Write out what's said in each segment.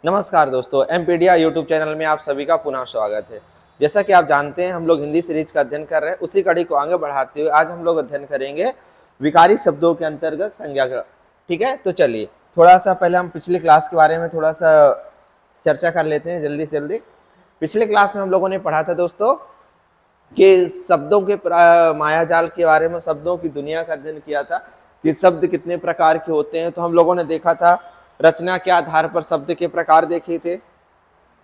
नमस्कार दोस्तों, एमपीडिया YouTube channel में आप सभी का पुनः स्वागत है। जैसा कि आप जानते हैं, हम लोग हिंदी सीरीज का अध्ययन कर रहे हैं। उसी कड़ी को आगे बढ़ाते हुए आज हम लोग अध्ययन करेंगे विकारी शब्दों के अंतर्गत संज्ञा का। ठीक है, तो चलिए थोड़ा सा पहले हम पिछली क्लास के बारे में थोड़ा सा चर्चा कर लेते हैं जल्दी से जल्दी। पिछले क्लास में हम लोगों ने पढ़ा था दोस्तों कि शब्दों के मायाजाल के बारे में, शब्दों की दुनिया का अध्ययन किया था कि शब्द कितने प्रकार के होते हैं। तो हम लोगों ने देखा था रचना के आधार पर शब्द के प्रकार देखे थे।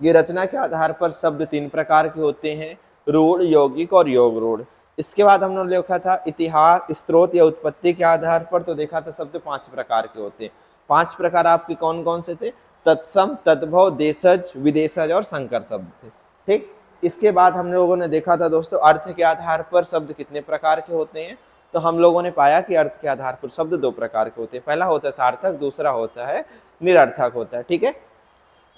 ये रचना के आधार पर शब्द 3 प्रकार के होते हैं, रूढ़, यौगिक और योग रूढ़। इसके बाद हमने देखा था इतिहास, स्रोत या उत्पत्ति के आधार पर, तो देखा था शब्द 5 प्रकार के होते हैं। 5 प्रकार आपके कौन कौन से थे? तत्सम, तद्भव, देशज, विदेशज और संकर शब्द थे। ठीक, इसके बाद हम लोगों ने देखा था दोस्तों अर्थ के आधार पर शब्द कितने प्रकार के होते हैं। तो हम लोगों ने पाया कि अर्थ के आधार पर शब्द 2 प्रकार के होते हैं। पहला होता है सार्थक, दूसरा होता है निरर्थक होता है। ठीक है,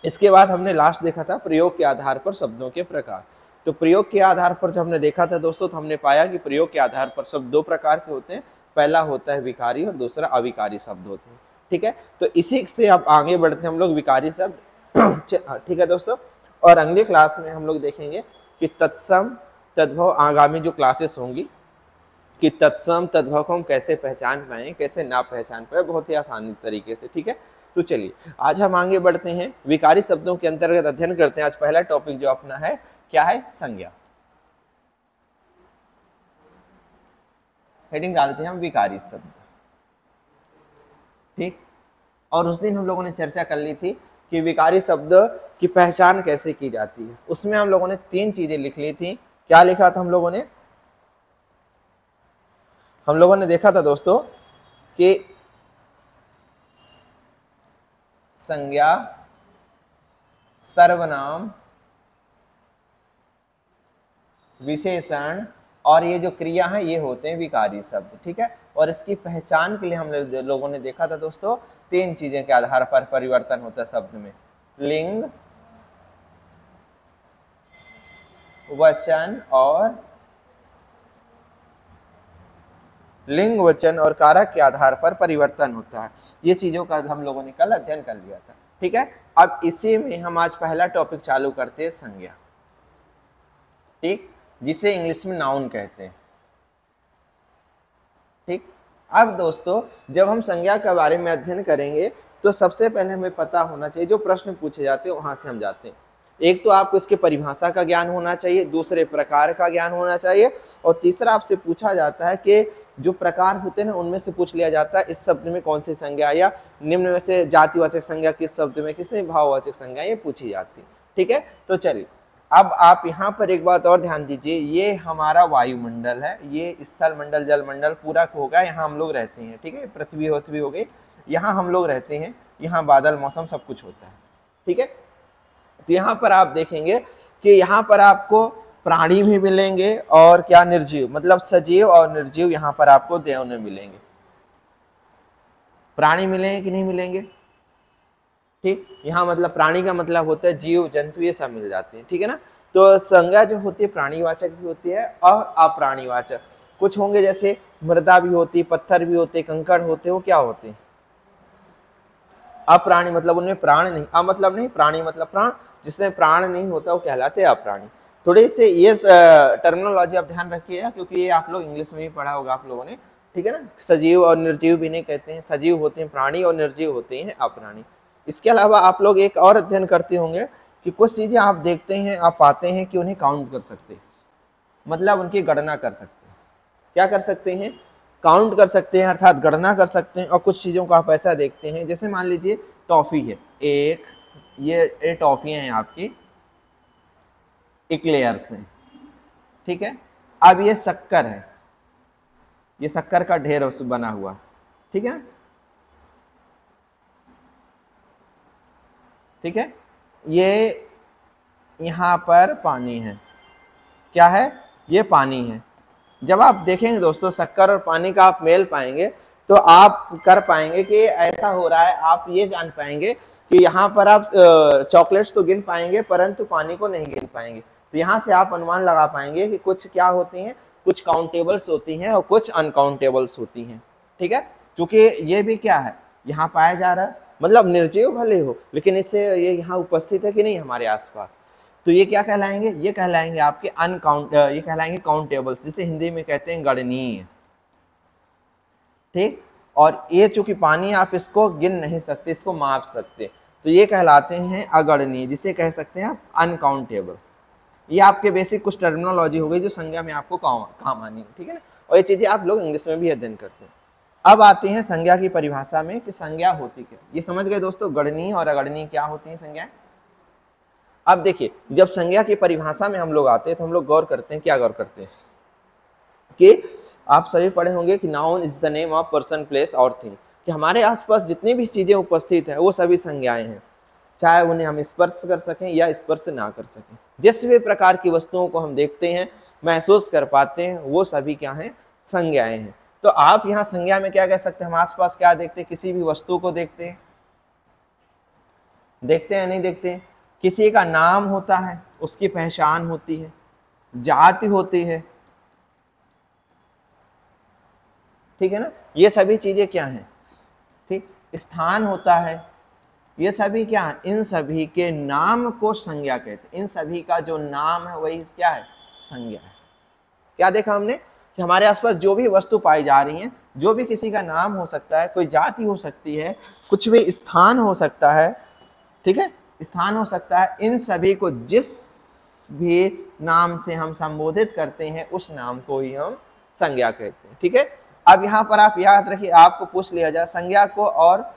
इसके बाद हमने लास्ट देखा था प्रयोग के आधार पर शब्दों के प्रकार। तो प्रयोग के आधार पर जब हमने देखा था दोस्तों, तो हमने पाया कि प्रयोग के आधार पर शब्द 2 प्रकार के होते हैं। पहला होता है विकारी और दूसरा अविकारी शब्द होते हैं। ठीक है, तो इसी से अब आगे बढ़ते हैं हम लोग विकारी शब्द। ठीक है दोस्तों, और अगली क्लास में हम लोग देखेंगे कि तत्सम, तद्भव, आगामी जो क्लासेस होंगी कि तत्सम तद्भव को हम कैसे पहचान पाए, कैसे ना पहचान पाए, बहुत ही आसानी तरीके से। ठीक है, तो चलिए आज हम आगे बढ़ते हैं, विकारी शब्दों के अंतर्गत अध्ययन करते हैं। आज पहला टॉपिक जो अपना है क्या है? संज्ञा। हेडिंग डालते हैं हम विकारी शब्द। ठीक, और उस दिन हम लोगों ने चर्चा कर ली थी कि विकारी शब्द की पहचान कैसे की जाती है। उसमें हम लोगों ने 3 चीजें लिख ली थी। क्या लिखा था हम लोगों ने? हम लोगों ने देखा था दोस्तों कि संज्ञा, सर्वनाम, विशेषण और ये जो क्रिया है ये होते हैं विकारी शब्द। ठीक है, और इसकी पहचान के लिए हम लोगों ने देखा था दोस्तों 3 चीजें के आधार पर परिवर्तन होता है शब्द में। लिंग, वचन और लिंग, वचन और कारक के आधार पर परिवर्तन होता है। ये चीजों का हम लोगों ने कल अध्ययन कर लिया था। ठीक है, अब इसी में हम आज पहला टॉपिक चालू करते हैं, संज्ञा। ठीक, जिसे इंग्लिश में नाउन कहते हैं। ठीक, अब दोस्तों जब हम संज्ञा के बारे में अध्ययन करेंगे तो सबसे पहले हमें पता होना चाहिए, जो प्रश्न पूछे जाते हैं वहां से हम जाते हैं। एक तो आपको इसके परिभाषा का ज्ञान होना चाहिए, दूसरे प्रकार का ज्ञान होना चाहिए, और तीसरा आपसे पूछा जाता है कि जो प्रकार होते हैं ना उनमें से पूछ लिया जाता है इस शब्द में कौन सी संज्ञा, या निम्न में से जातिवाचक संज्ञा किस शब्द में, किस भाववाचक संज्ञा, ये पूछी जाती है। ठीक है, तो चलिए अब आप यहाँ पर एक बात और ध्यान दीजिए, ये हमारा वायुमंडल है, ये स्थल मंडल, जल मंडल पूरा होगा, यहाँ हम लोग रहते हैं। ठीक है, पृथ्वी होथवी हो गई, यहाँ हम लोग रहते हैं, यहाँ बादल, मौसम सब कुछ होता है। ठीक है, तो यहाँ पर आप देखेंगे कि यहाँ पर आपको प्राणी भी मिलेंगे और क्या, निर्जीव, मतलब सजीव और निर्जीव यहाँ पर आपको दोनों मिलेंगे। प्राणी मिलेंगे कि नहीं मिलेंगे? ठीक, यहाँ मतलब प्राणी का मतलब होता है जीव जंतु, ये सब मिल जाते हैं। ठीक है ना, तो संज्ञा जो होती है प्राणीवाचक भी होती है और अप्राणीवाचक। कुछ होंगे जैसे मृदा भी होती है, पत्थर भी होते, कंकड़ होते, वो क्या होते हैं? अप्राणी, मतलब उनमें प्राण नहीं, मतलब नहीं, प्राणी मतलब प्राण, जिसमें प्राण नहीं होता वो कहलाते हैं अप्राणी। थोड़े से ये टर्मिनोलॉजी आप ध्यान रखिएगा, क्योंकि ये आप लोग इंग्लिश में भी पढ़ा होगा आप लोगों ने। ठीक है ना, सजीव और निर्जीव भी नहीं कहते हैं, सजीव होते हैं प्राणी और निर्जीव होते हैं अप्राणी। इसके अलावा आप लोग एक और अध्ययन करते होंगे कि कुछ चीजें आप देखते हैं, आप पाते हैं कि उन्हें काउंट कर सकते हैं, मतलब उनकी गणना कर सकते हैं। क्या कर सकते हैं? काउंट कर सकते हैं, अर्थात गणना कर सकते हैं। और कुछ चीजों को आप ऐसा देखते हैं, जैसे मान लीजिए टॉफी है एक, ये टॉफियां हैं आपकी इक्लेयर्स हैं। ठीक है, अब ये शक्कर है, ये शक्कर का ढेर बना हुआ। ठीक है, ठीक है, ये यहाँ पर पानी है, क्या है? ये पानी है। जब आप देखेंगे दोस्तों शक्कर और पानी का आप मेल पाएंगे तो आप कर पाएंगे कि ऐसा हो रहा है। आप ये जान पाएंगे कि यहाँ पर आप चॉकलेट्स तो गिन पाएंगे परंतु पानी को नहीं गिन पाएंगे। तो यहाँ से आप अनुमान लगा पाएंगे कि कुछ क्या होती हैं, कुछ काउंटेबल्स होती हैं और कुछ अनकाउंटेबल्स होती हैं। ठीक है, क्योंकि ये भी क्या है, यहाँ पाया जा रहा है, मतलब निर्जीव भले हो लेकिन इससे ये यहाँ उपस्थित है कि नहीं हमारे आसपास, तो ये क्या कहलाएंगे, ये कहलाएंगे आपके ये कहलाएंगे काउंटेबल्स, जिसे हिंदी में कहते हैं गणनीय। ठीक, और ये चूंकि पानी आप इसको गिन नहीं सकते, इसको माप सकते, तो ये कहलाते हैं अगणनीय, जिसे कह सकते हैं आप अनकाउंटेबल। ये आपके बेसिक कुछ टर्मिनोलॉजी हो गई जो संज्ञा में आपको काम आनी है, ठीक है ना, और ये चीजें आप लोग इंग्लिश में भी अध्ययन करते हैं। अब आते हैं संज्ञा की परिभाषा में कि संज्ञा होती क्या, ये समझ गए दोस्तों, गणनीय और अगणनीय क्या होती है संज्ञाएं। अब देखिए, जब संज्ञा की परिभाषा में हम लोग आते हैं तो हम लोग गौर करते हैं, क्या गौर करते हैं कि आप सभी पढ़े होंगे कि noun is the name of person, place और थिंग, कि हमारे आसपास जितनी भी चीजें उपस्थित हैं वो सभी संज्ञाएं हैं, चाहे उन्हें हम स्पर्श कर सकें या स्पर्श ना कर सकें। जिस भी प्रकार की वस्तुओं को हम देखते हैं, महसूस कर पाते हैं, वो सभी क्या हैं, संज्ञाएं हैं। तो आप यहाँ संज्ञा में क्या कह सकते हैं, हम आसपास क्या देखते हैं, किसी भी वस्तु को देखते हैं, देखते हैं नहीं देखते हैं, किसी का नाम होता है, उसकी पहचान होती है, जाति होती है, ठीक है ना, ये सभी चीजें क्या हैं, ठीक, स्थान होता है, ये सभी क्या है, इन सभी के नाम को संज्ञा कहते हैं। इन सभी का जो नाम है वही क्या है, संज्ञा है। क्या देखा हमने कि हमारे आसपास जो भी वस्तु पाई जा रही है, जो भी किसी का नाम हो सकता है, कोई जाति हो सकती है, कुछ भी स्थान हो सकता है, ठीक है, स्थान हो सकता है, इन सभी को जिस भी नाम से हम संबोधित करते हैं उस नाम को ही हम संज्ञा कहते हैं, ठीक है। अब यहाँ पर आप याद रखिए, आपको पूछ लिया जाए संज्ञा को और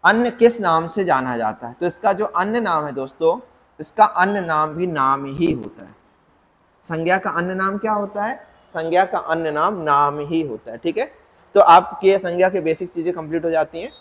अन्य किस नाम से जाना जाता है, तो इसका जो अन्य नाम है दोस्तों, इसका अन्य नाम भी नाम ही होता है। संज्ञा का अन्य नाम क्या होता है, संज्ञा का अन्य नाम नाम ही होता है, ठीक है। तो आपके संज्ञा के बेसिक चीजें कंप्लीट हो जाती हैं।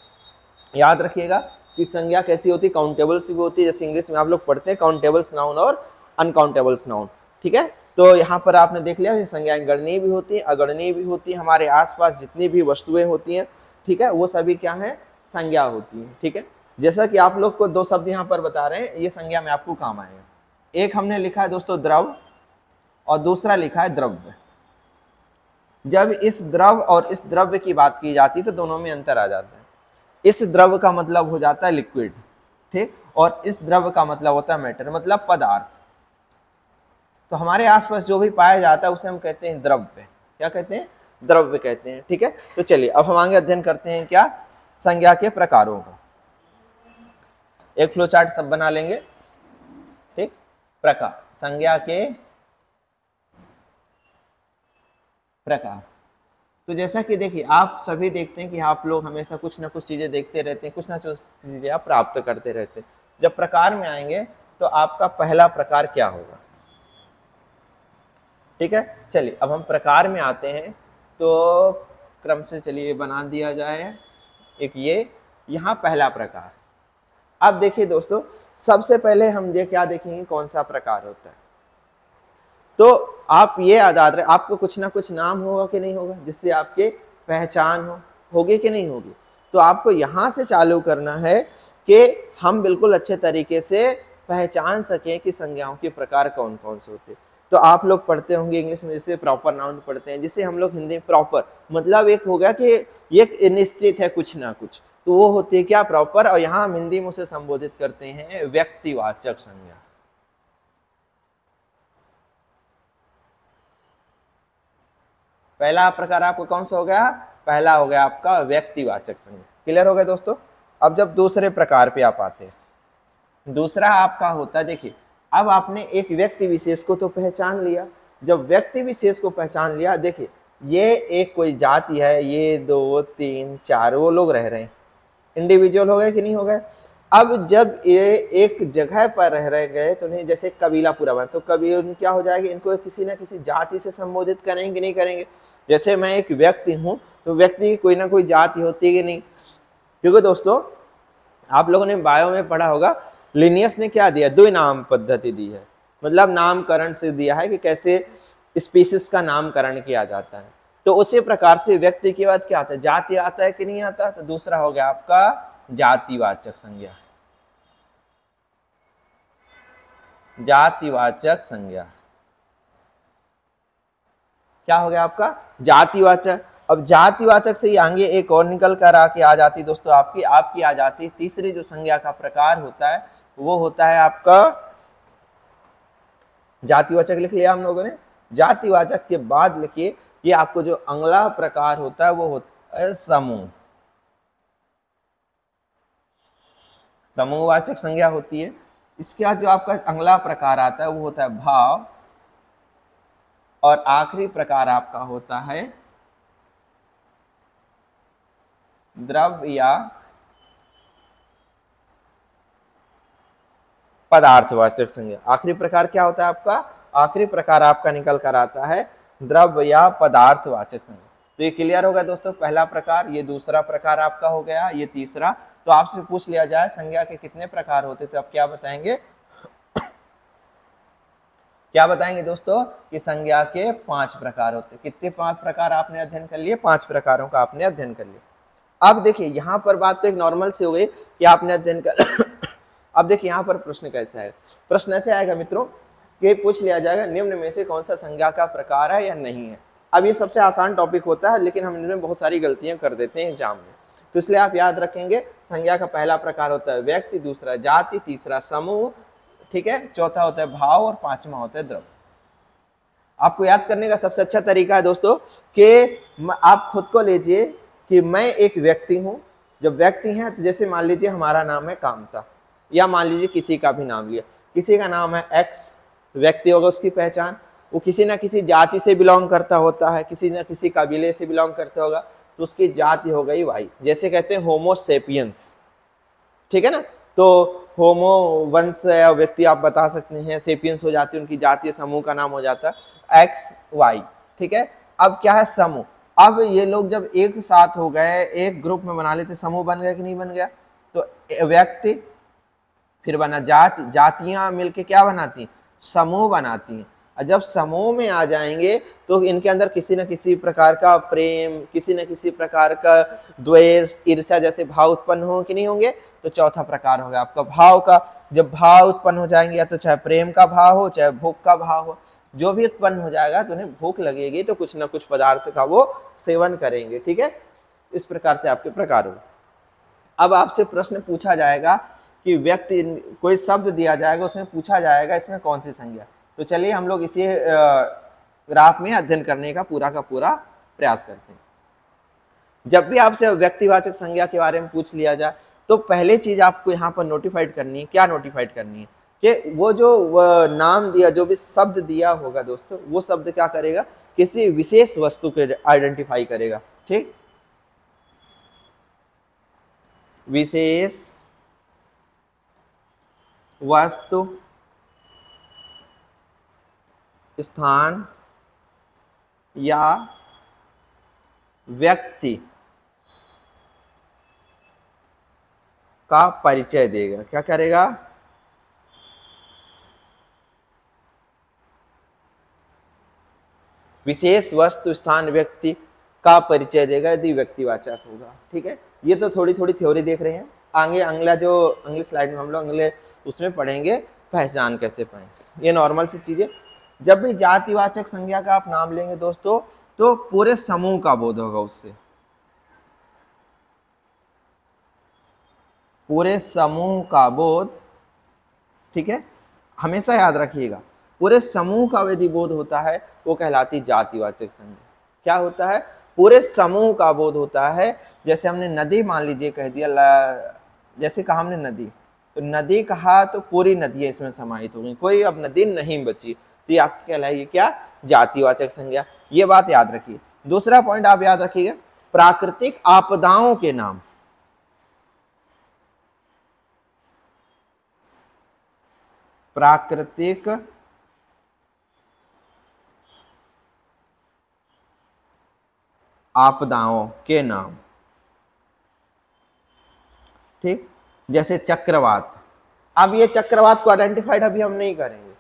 याद रखिएगा कि संज्ञा कैसी होती है, काउंटेबल्स भी होती है, जैसे इंग्लिश में आप लोग पढ़ते हैं काउंटेबल्स नाउन और अनकाउंटेबल्स नाउन, ठीक है। तो यहाँ पर आपने देख लिया कि संज्ञाएं गणनीय भी होती है, अगणनीय भी होती है, हमारे आसपास जितनी भी वस्तुएं होती हैं, ठीक है, वो सभी क्या है, संज्ञा होती है, ठीक है। जैसा कि आप लोग को दो शब्द यहाँ पर बता रहे हैं, ये संज्ञा में आपको काम आएगा। एक हमने लिखा है दोस्तों द्रव और दूसरा लिखा है द्रव्य। जब इस द्रव और इस द्रव्य की बात की जाती है तो दोनों में अंतर आ जाता है। इस द्रव का मतलब हो जाता है लिक्विड, ठीक, और इस द्रव का मतलब होता है मैटर, मतलब पदार्थ। तो हमारे आसपास जो भी पाया जाता है उसे हम कहते हैं द्रव्य। क्या कहते हैं, द्रव्य कहते हैं, ठीक है। तो चलिए अब हम आगे अध्ययन करते हैं क्या, संज्ञा के प्रकारों का। एक फ्लो चार्ट सब बना लेंगे, ठीक। प्रकार, संज्ञा के प्रकार। तो जैसा कि देखिए, आप सभी देखते हैं कि आप लोग हमेशा कुछ ना कुछ चीजें देखते रहते हैं, कुछ ना कुछ चीजें आप प्राप्त करते रहते हैं। जब प्रकार में आएंगे तो आपका पहला प्रकार क्या होगा, ठीक है। चलिए अब हम प्रकार में आते हैं, तो क्रम से चलिए बना दिया जाए एक ये यहाँ पहला प्रकार। अब देखिए दोस्तों, सबसे पहले हम ये क्या देखेंगे, कौन सा प्रकार होता है। तो आप ये याद रहे, आपको कुछ ना कुछ नाम होगा कि नहीं होगा, जिससे आपके पहचान होगी कि नहीं होगी। तो आपको यहाँ से चालू करना है कि हम बिल्कुल अच्छे तरीके से पहचान सकें कि संज्ञाओं के प्रकार कौन कौन से होते हैं। तो आप लोग पढ़ते होंगे इंग्लिश में जैसे प्रॉपर नाउन पढ़ते हैं, जिसे हम लोग हिंदी में प्रॉपर, मतलब एक हो गया कि ये निश्चित है कुछ ना कुछ, तो वो होती है क्या, प्रॉपर। और यहाँ हम हिंदी में उसे संबोधित करते हैं व्यक्तिवाचक संज्ञा। पहला प्रकार आपको कौन सा हो गया, पहला हो गया आपका व्यक्तिवाचक संज्ञा। क्लियर हो गया दोस्तों। अब जब दूसरे प्रकार पे आप आते हैं, दूसरा आपका होता है, देखिए अब आपने एक व्यक्ति विशेष को तो पहचान लिया। जब व्यक्ति विशेष को पहचान लिया, देखिए ये एक कोई जाति है, ये 2 3 4 वो लोग रह रहे हैं, इंडिविजुअल हो गए कि नहीं हो गए। अब जब ये एक जगह पर रह रहे गए तो उन्हें जैसे कबीला पूरा बना, तो कबीला क्या हो जाएगा, इनको किसी ना किसी जाति से संबोधित करेंगे कि नहीं करेंगे। जैसे मैं एक व्यक्ति हूं तो व्यक्ति की कोई ना कोई जाति होती है कि नहीं, क्योंकि दोस्तों आप लोगों ने बायो में पढ़ा होगा, लिनियस ने क्या दिया, द्विनाम पद्धति दी है, मतलब नामकरण से दिया है कि कैसे स्पीसीज का नामकरण किया जाता है। तो उसी प्रकार से व्यक्ति के बाद क्या आता है, जाति आता है कि नहीं आता। तो दूसरा हो गया आपका जातिवाचक संज्ञा। जातिवाचक संज्ञा क्या हो गया आपका, जातिवाचक। अब जातिवाचक से आगे एक और निकल कर आके आ जाती दोस्तों आपकी आ जाती तीसरी जो संज्ञा का प्रकार होता है वो होता है आपका जातिवाचक। लिख लिया हम लोगों ने। जातिवाचक के बाद लिखिए ये आपको जो अगला प्रकार होता है वो होता है समूह। समूहवाचक संज्ञा होती है। इसके बाद जो आपका अगला प्रकार आता है वो होता है भाव, और आखिरी प्रकार आपका होता है द्रव्य या पदार्थवाचक संज्ञा। आखिरी प्रकार क्या होता है आपका? आखिरी प्रकार आपका निकल कर आता है द्रव्य या पदार्थवाचक संज्ञा। तो ये क्लियर होगा दोस्तों, पहला प्रकार, ये दूसरा प्रकार आपका हो गया, ये तीसरा। तो आपसे पूछ लिया जाए संज्ञा के कितने प्रकार होते, तो आप क्या बताएंगे? क्या बताएंगे दोस्तों कि संज्ञा के 5 प्रकार होते। कितने 5 प्रकार आपने अध्ययन कर लिए? 5 प्रकारों का आपने अध्ययन कर लिया। अब देखिए यहाँ पर बात तो एक नॉर्मल से हो गई कि आपने अध्ययन कर अब देखिए यहाँ पर प्रश्न कैसा है। प्रश्न ऐसे आएगा मित्रों कि पूछ लिया जाएगा निम्न में से कौन सा संज्ञा का प्रकार है या नहीं है। अब ये सबसे आसान टॉपिक होता है, लेकिन हम इनमें बहुत सारी गलतियां कर देते हैं एग्जाम में। तो इसलिए आप याद रखेंगे संज्ञा का पहला प्रकार होता है व्यक्ति, दूसरा जाति, तीसरा समूह, ठीक है, चौथा होता है भाव, और पांचवा होता है द्रव्य। आपको याद करने का सबसे अच्छा तरीका है दोस्तों कि आप खुद को लीजिए कि मैं एक व्यक्ति हूं। जब व्यक्ति है तो जैसे मान लीजिए हमारा नाम है कामता, या मान लीजिए किसी का भी नाम लिया, किसी का नाम है एक्स, व्यक्ति होगा उसकी पहचान, वो किसी ना किसी जाति से बिलोंग करता होता है, किसी ना किसी कबीले से बिलोंग करता होगा, तो उसकी जाति हो गई वाई। जैसे कहते हैं होमो सेपियंस, ठीक है ना। तो होमो वंश या व्यक्ति आप बता सकते हैं, सेपियंस हो जाती है उनकी जातीय समूह का नाम हो जाता है एक्स वाई, ठीक है। अब क्या है समूह। अब ये लोग जब एक साथ हो गए, एक ग्रुप में बना लेते, समूह बन गया कि नहीं बन गया? तो व्यक्ति फिर बना जाति, जातियां मिलके क्या बनाती? समूह बनाती हैं। और जब समूह में आ जाएंगे तो इनके अंदर किसी न किसी प्रकार का प्रेम, किसी न किसी प्रकार का द्वेष, ईर्ष्या जैसे भाव उत्पन्न हो कि नहीं होंगे? तो चौथा प्रकार होगा आपका भाव का। जब भाव उत्पन्न हो जाएंगे, या तो चाहे प्रेम का भाव हो, चाहे भूख का भाव हो, जो भी उत्पन्न हो जाएगा तो उन्हें भूख लगेगी तो कुछ ना कुछ पदार्थ का वो सेवन करेंगे, ठीक है। इस प्रकार से आपके प्रकार हो। अब आपसे प्रश्न पूछा जाएगा कि व्यक्ति, कोई शब्द दिया जाएगा, उसमें पूछा जाएगा इसमें कौन सी संज्ञा। तो चलिए हम लोग इसी ग्राफ में अध्ययन करने का पूरा प्रयास करते हैं। जब भी आपसे व्यक्तिवाचक संज्ञा के बारे में पूछ लिया जाए तो पहले चीज आपको यहाँ पर नोटिफाइड करनी है। क्या नोटिफाइड करनी है? कि वो जो नाम दिया, जो भी शब्द दिया होगा दोस्तों, वो शब्द क्या करेगा? किसी विशेष वस्तु को आइडेंटिफाई करेगा, ठीक। विशेष वस्तु, स्थान या व्यक्ति का परिचय देगा। क्या करेगा? विशेष वस्तु, स्थान, व्यक्ति का परिचय देगा यदि व्यक्तिवाचक होगा, ठीक है। ये तो थोड़ी थोड़ी थ्योरी देख रहे हैं। आगे अगला जो अगली स्लाइड में हम लोग अगले उसमें पढ़ेंगे पहचान कैसे पाएंगे। ये नॉर्मल सी चीजें। जब भी जातिवाचक संज्ञा का आप नाम लेंगे दोस्तों तो पूरे समूह का बोध होगा उससे, पूरे समूह का बोध, ठीक है। हमेशा याद रखिएगा पूरे समूह का यदि बोध होता है वो कहलाती जातिवाचक संज्ञा। क्या होता है? पूरे समूह का बोध होता है। जैसे हमने नदी मान लीजिए कह दिया, जैसे कहा हमने नदी, तो नदी कहा तो पूरी नदियां इसमें समाहित हो गई, कोई अब नदी नहीं बची, तो ये आपकी कहलाएगी क्या? जातिवाचक संज्ञा। ये बात याद रखिए। दूसरा पॉइंट आप याद रखिएगा, प्राकृतिक आपदाओं के नाम। प्राकृतिक आपदाओं के नाम, ठीक। जैसे चक्रवात। अब ये चक्रवात को आइडेंटिफाइड अभी हम नहीं करेंगे।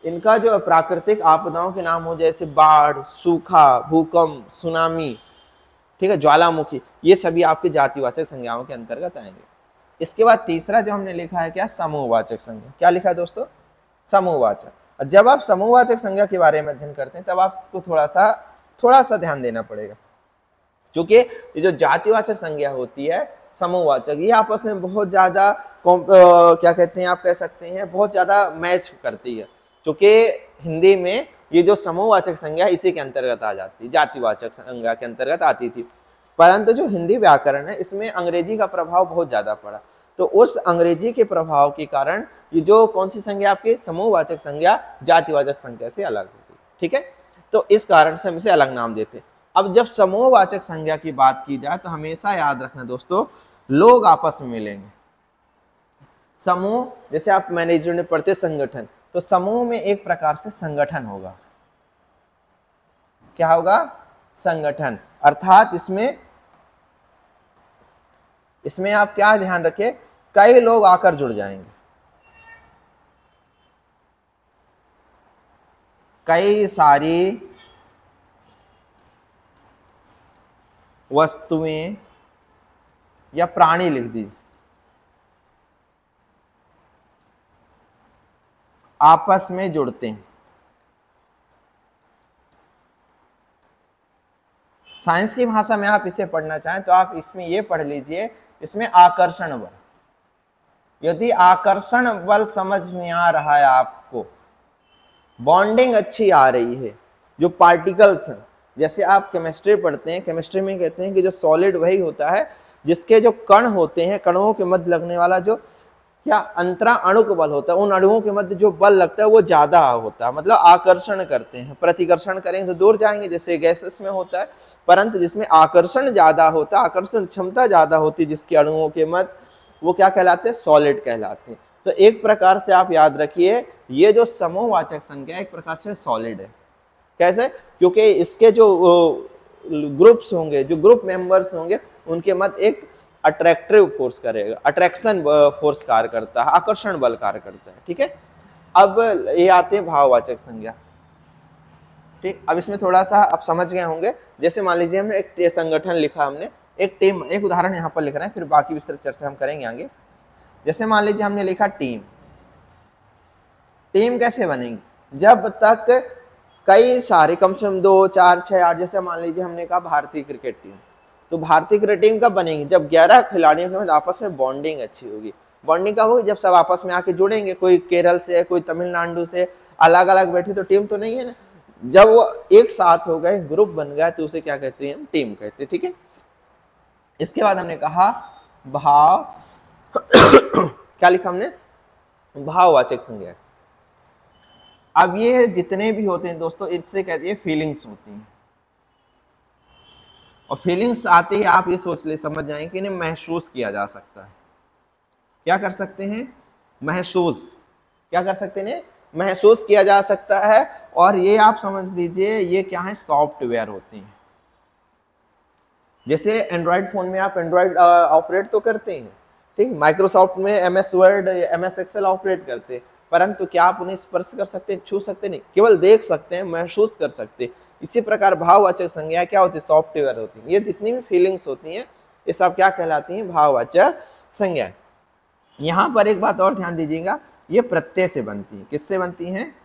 इनका जो प्राकृतिक आपदाओं के नाम हो, जैसे बाढ़, सूखा, भूकंप, सुनामी, ठीक है, ज्वालामुखी, ये सभी आपके जातिवाचक संज्ञाओं के अंतर्गत आएंगे। इसके बाद तीसरा जो हमने लिखा है क्या? समूहवाचक संज्ञा। क्या लिखा है दोस्तों? समूहवाचक। जब आप समूहवाचक संज्ञा के बारे में अध्ययन करते हैं तब आपको थोड़ा सा ध्यान देना पड़ेगा। क्योंकि ये जो जातिवाचक संज्ञा होती है, समूहवाचक, ये आपस में बहुत ज्यादा क्या कहते हैं, आप कह सकते हैं बहुत ज्यादा मैच करती है। क्योंकि हिंदी में ये जो समूहवाचक संज्ञा इसी के अंतर्गत आ जाती है, जातिवाचक संज्ञा के अंतर्गत आती थी। परंतु जो हिंदी व्याकरण है इसमें अंग्रेजी का प्रभाव बहुत ज्यादा पड़ा, तो उस अंग्रेजी के प्रभाव के कारण ये जो कौन सी संज्ञा आपकी समूहवाचक संज्ञा जातिवाचक संज्ञा से अलग होती है। ठीक है, तो इस कारण से हम इसे अलग नाम देते हैं। अब जब समूहवाचक संज्ञा की बात की जाए तो हमेशा याद रखना दोस्तों, लोग आपस में मिलेंगे। समूह, जैसे आप मैनेजमेंट में पढ़ते संगठन, तो समूह में एक प्रकार से संगठन होगा। क्या होगा? संगठन। अर्थात इसमें आप क्या ध्यान रखें, कई लोग आकर जुड़ जाएंगे, कई सारी वस्तुएं या प्राणी लिख दीजिए आपस में जुड़ते हैं। साइंस की भाषा में आप इसे पढ़ना चाहें तो आप इसमें ये पढ़ लीजिए, इसमें आकर्षण बल। यदि आकर्षण बल समझ में आ रहा है आपको, बॉन्डिंग अच्छी आ रही है, जो पार्टिकल्स हैं, जैसे आप केमिस्ट्री पढ़ते हैं, केमिस्ट्री में कहते हैं कि जो सॉलिड वही होता है जिसके जो कण होते हैं, कणों के मध्य लगने वाला जो क्या अंतरा अणुक बल होता है, उन अणुओं के मध्य जो बल लगता है वो ज्यादा होता है, मतलब आकर्षण करते हैं। प्रतिकर्षण करेंगे तो दूर जाएंगे जैसे गैसेस में होता है, परंतु जिसमें आकर्षण ज्यादा होता है, आकर्षण क्षमता ज्यादा होती है जिसके अणुओं के मध्य, वो क्या कहलाते हैं? सॉलिड कहलाते हैं। तो एक प्रकार से आप याद रखिए, ये जो समूहवाचक संज्ञा एक प्रकार से सॉलिड है। कैसे? क्योंकि इसके जो ग्रुप्स होंगे, जो ग्रुप मेंबर्स होंगे, उनके मध्य एक अट्रैक्टिव फोर्स करेगा, अट्रैक्शन फोर्स कार्य करता है, आकर्षण बल कार्य करता है। ठीक है, अब ये आते हैं भाववाचक संज्ञा। ठीक, अब इसमें थोड़ा सा आप समझ गए होंगे। जैसे मान लीजिए हमने एक संगठन लिखा, हमने एक टीम, एक उदाहरण यहाँ पर लिख रहे हैं, फिर बाकी विस्तृत चर्चा हम करेंगे आगे। जैसे मान लीजिए हमने लिखा टीम। टीम कैसे बनेगी? जब तक कई सारे, कम से कम 2, 4, 6, 8, जैसे मान लीजिए हमने कहा भारतीय क्रिकेट टीम, तो भारतीय क्रिकेट टीम कब बनेगी? जब 11 खिलाड़ियों के मध्य आपस में बॉन्डिंग अच्छी होगी। बॉन्डिंग कब होगी? जब सब आपस में आके जुड़ेंगे, कोई केरल से, कोई तमिलनाडु से, अलग अलग बैठे तो टीम तो नहीं है ना। जब वो एक साथ हो गए, ग्रुप बन गया, तो उसे क्या कहते हैं? हम टीम कहते हैं। ठीक है, इसके बाद हमने कहा भाव क्या लिखा हमने? भाववाचक संज्ञा। अब ये जितने भी होते हैं दोस्तों, इससे कहते हैं फीलिंग्स होती हैं, और फीलिंग्स आते ही आप ये सोच ले, समझ जाएंगे कि इन्हें महसूस किया जा सकता है। क्या कर सकते हैं? महसूस। क्या कर सकते हैं? महसूस किया जा सकता है। और ये आप समझ लीजिए, ये क्या है? सॉफ्टवेयर होते हैं। जैसे एंड्रॉइड फोन में आप एंड्रॉइड ऑपरेट तो करते हैं, ठीक, माइक्रोसॉफ्ट में MS Word, MS Excel operate करते हैं, परंतु क्या आप उन्हें स्पर्श कर सकते हैं? छू सकते नहीं, केवल देख सकते हैं, महसूस कर सकते हैं। इसी प्रकार भाववाचक संज्ञा क्या होती है? सॉफ्टवेयर होती है। ये जितनी भी फीलिंग्स होती हैं, ये सब क्या कहलाती हैं? भाववाचक संज्ञा। यहाँ पर एक बात और ध्यान दीजिएगा, ये प्रत्यय से बनती है। किससे बनती हैं?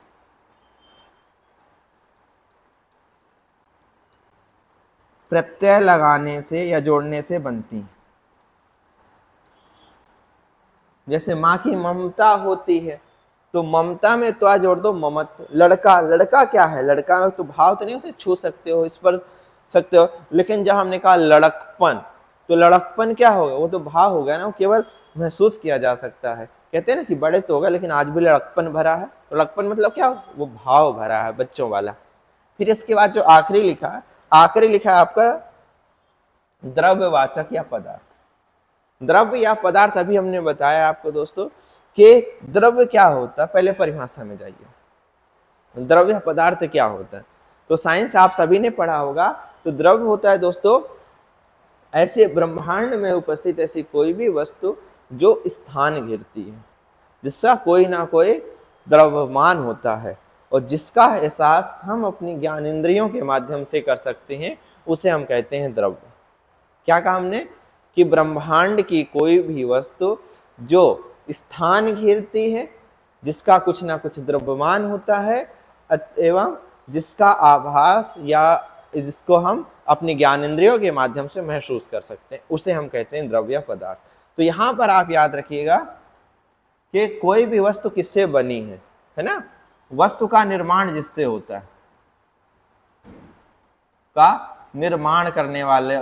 प्रत्यय लगाने से या जोड़ने से बनती है। जैसे माँ की ममता होती है, तो ममता में तो जोड़ दो ममत्व। लड़का, लड़का क्या है? लड़का में तो भाव तो नहीं, उसे छू सकते हो, स्पर्श सकते हो, लेकिन जब हमने कहा लड़कपन, तो लड़कपन क्या होगा? वो तो भाव हो गया ना, वो केवल महसूस किया जा सकता है। कहते हैं ना कि बड़े तो होगा लेकिन आज भी लड़कपन भरा है। तो लड़कपन मतलब क्या? वो भाव भरा है, बच्चों वाला। फिर इसके बाद जो आखिरी लिखा है, आखिरी लिखा है आपका द्रव्यवाचक या पदार्थ। द्रव्य या पदार्थ अभी हमने बताया आपको दोस्तों कि द्रव्य क्या होता है। पहले परिभाषा में जाइए, द्रव्य या पदार्थ क्या होता है। तो साइंस आप सभी ने पढ़ा होगा। तो द्रव्य होता है दोस्तों ऐसे ब्रह्मांड में उपस्थित ऐसी कोई भी वस्तु जो स्थान घेरती है, जिसका कोई ना कोई द्रव्यमान होता है, और जिसका एहसास हम अपनी ज्ञानेंद्रियों के माध्यम से कर सकते हैं, उसे हम कहते हैं द्रव्य। क्या कहा हमने? कि ब्रह्मांड की कोई भी वस्तु जो स्थान घेरती है, जिसका कुछ ना कुछ द्रव्यमान होता है, एवं जिसका आभास या जिसको हम अपनी ज्ञान इंद्रियों के माध्यम से महसूस कर सकते हैं, उसे हम कहते हैं द्रव्य पदार्थ। तो यहां पर आप याद रखिएगा कि कोई भी वस्तु किससे बनी है ना, वस्तु का निर्माण जिससे होता है, का निर्माण करने वाले,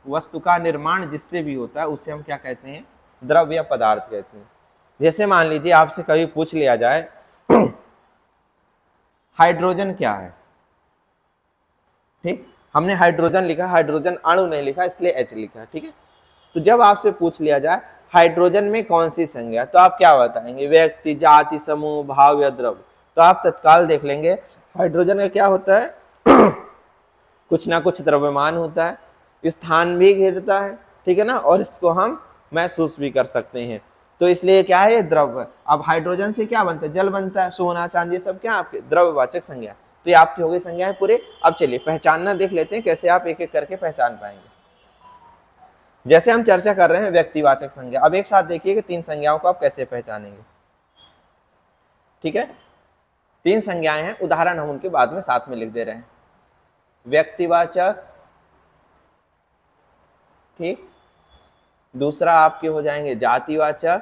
वस्तु का निर्माण जिससे भी होता है उसे हम क्या कहते हैं, द्रव्य पदार्थ कहते हैं। जैसे मान लीजिए आपसे कभी पूछ लिया जाए हाइड्रोजन क्या है, ठीक, हमने हाइड्रोजन लिखा, हाइड्रोजन अणु नहीं लिखा इसलिए H लिखा, ठीक है। तो जब आपसे पूछ लिया जाए हाइड्रोजन में कौन सी संज्ञा, तो आप क्या बताएंगे, व्यक्ति, जाति, समूह, भाव या द्रव्य। तो आप तत्काल देख लेंगे हाइड्रोजन का क्या होता है कुछ ना कुछ द्रव्यमान होता है, स्थान भी घेरता है, ठीक है ना, और इसको हम महसूस भी कर सकते हैं। तो इसलिए क्या है, ये द्रव्य। अब हाइड्रोजन से क्या बनता है, जल बनता है, सोना चांदी सब क्या आपके द्रव्यवाचक संज्ञा। तो ये आपकी हो गई संज्ञाएं पूरे। अब चलिए पहचानना देख लेते हैं कैसे आप एक एक करके पहचान पाएंगे। जैसे हम चर्चा कर रहे हैं व्यक्तिवाचक संज्ञा, अब एक साथ देखिए कि 3 संज्ञाओं को आप कैसे पहचानेंगे, ठीक है। 3 संज्ञाएं हैं, उदाहरण हम उनके बाद में साथ में लिख दे रहे हैं। व्यक्तिवाचक, ठीक, दूसरा आपके हो जाएंगे जातिवाचक,